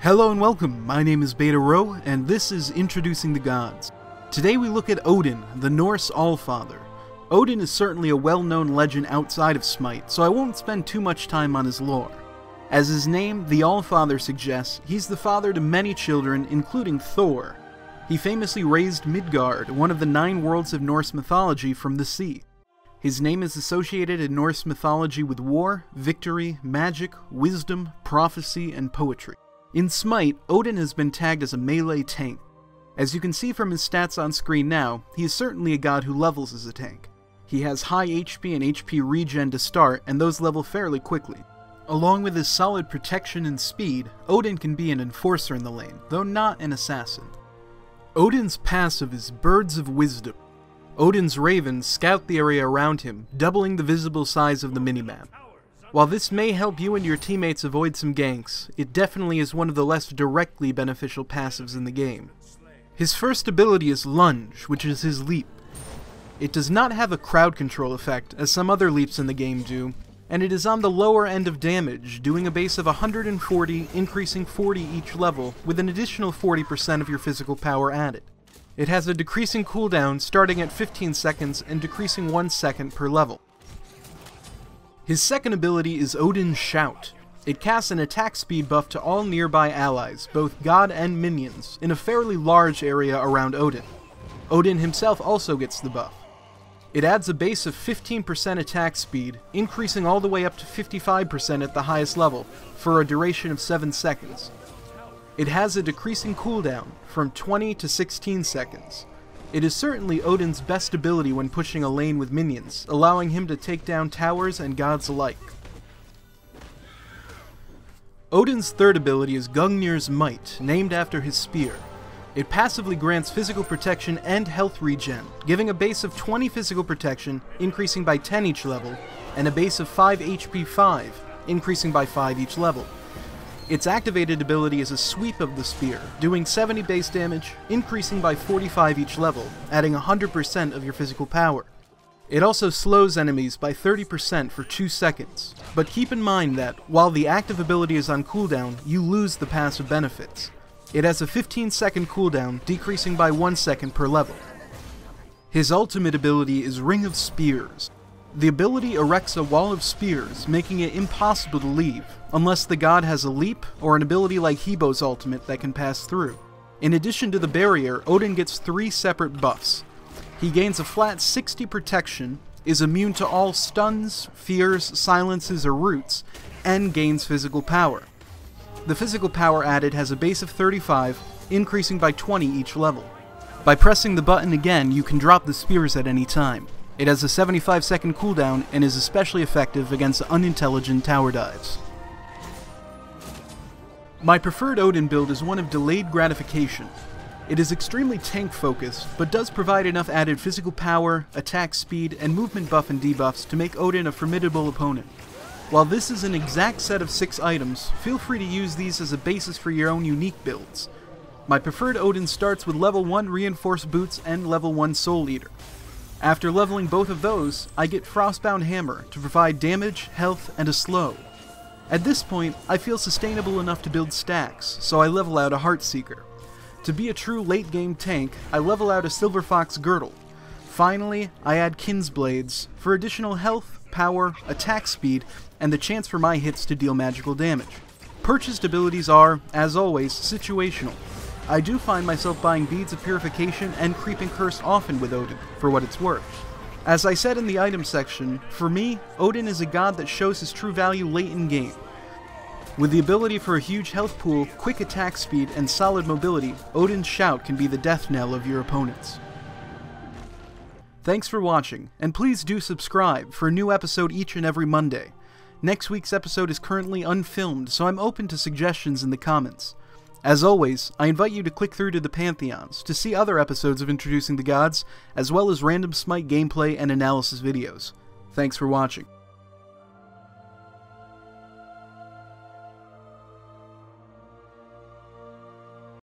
Hello and welcome, my name is BetaRho, and this is Introducing the Gods. Today we look at Odin, the Norse Allfather. Odin is certainly a well-known legend outside of SMITE, so I won't spend too much time on his lore. As his name, the Allfather, suggests, he's the father to many children, including Thor. He famously raised Midgard, one of the 9 worlds of Norse mythology, from the sea. His name is associated in Norse mythology with war, victory, magic, wisdom, prophecy, and poetry. In SMITE, Odin has been tagged as a melee tank. As you can see from his stats on screen now, he is certainly a god who levels as a tank. He has high HP and HP regen to start, and those level fairly quickly. Along with his solid protection and speed, Odin can be an enforcer in the lane, though not an assassin. Odin's passive is Birds of Wisdom. Odin's ravens scout the area around him, doubling the visible size of the minimap. While this may help you and your teammates avoid some ganks, it definitely is one of the less directly beneficial passives in the game. His first ability is Lunge, which is his leap. It does not have a crowd control effect, as some other leaps in the game do, and it is on the lower end of damage, doing a base of 140, increasing 40 each level, with an additional 40% of your physical power added. It has a decreasing cooldown starting at 15 seconds and decreasing 1 second per level. His second ability is Odin's Shout. It casts an attack speed buff to all nearby allies, both god and minions, in a fairly large area around Odin. Odin himself also gets the buff. It adds a base of 15% attack speed, increasing all the way up to 55% at the highest level, for a duration of 7 seconds. It has a decreasing cooldown, from 20 to 16 seconds. It is certainly Odin's best ability when pushing a lane with minions, allowing him to take down towers and gods alike. Odin's third ability is Gungnir's Might, named after his spear. It passively grants physical protection and health regen, giving a base of 20 physical protection, increasing by 10 each level, and a base of 5 HP 5, increasing by 5 each level. Its activated ability is a sweep of the spear, doing 70 base damage, increasing by 45 each level, adding 100% of your physical power. It also slows enemies by 30% for 2 seconds, but keep in mind that, while the active ability is on cooldown, you lose the passive benefits. It has a 15-second cooldown, decreasing by 1 second per level. His ultimate ability is Ring of Spears. The ability erects a wall of spears, making it impossible to leave, unless the god has a leap or an ability like Hebo's ultimate that can pass through. In addition to the barrier, Odin gets 3 separate buffs. He gains a flat 60 protection, is immune to all stuns, fears, silences, or roots, and gains physical power. The physical power added has a base of 35, increasing by 20 each level. By pressing the button again, you can drop the spears at any time. It has a 75-second cooldown and is especially effective against unintelligent tower dives. My preferred Odin build is one of delayed gratification. It is extremely tank-focused, but does provide enough added physical power, attack speed, and movement buff and debuffs to make Odin a formidable opponent. While this is an exact set of 6 items, feel free to use these as a basis for your own unique builds. My preferred Odin starts with level 1 Reinforced Boots and level 1 Soul Eater. After leveling both of those, I get Frostbound Hammer to provide damage, health, and a slow. At this point, I feel sustainable enough to build stacks, so I level out a Heartseeker. To be a true late-game tank, I level out a Silver Fox Girdle. Finally, I add Kinsblades for additional health, power, attack speed, and the chance for my hits to deal magical damage. Purchased abilities are, as always, situational. I do find myself buying Beads of Purification and Creeping Curse often with Odin, for what it's worth. As I said in the item section, for me, Odin is a god that shows his true value late in game. With the ability for a huge health pool, quick attack speed, and solid mobility, Odin's Shout can be the death knell of your opponents. Thanks for watching, and please do subscribe for a new episode each and every Monday. Next week's episode is currently unfilmed, so I'm open to suggestions in the comments. As always, I invite you to click through to the Pantheons to see other episodes of Introducing the Gods, as well as random SMITE gameplay and analysis videos. Thanks for watching.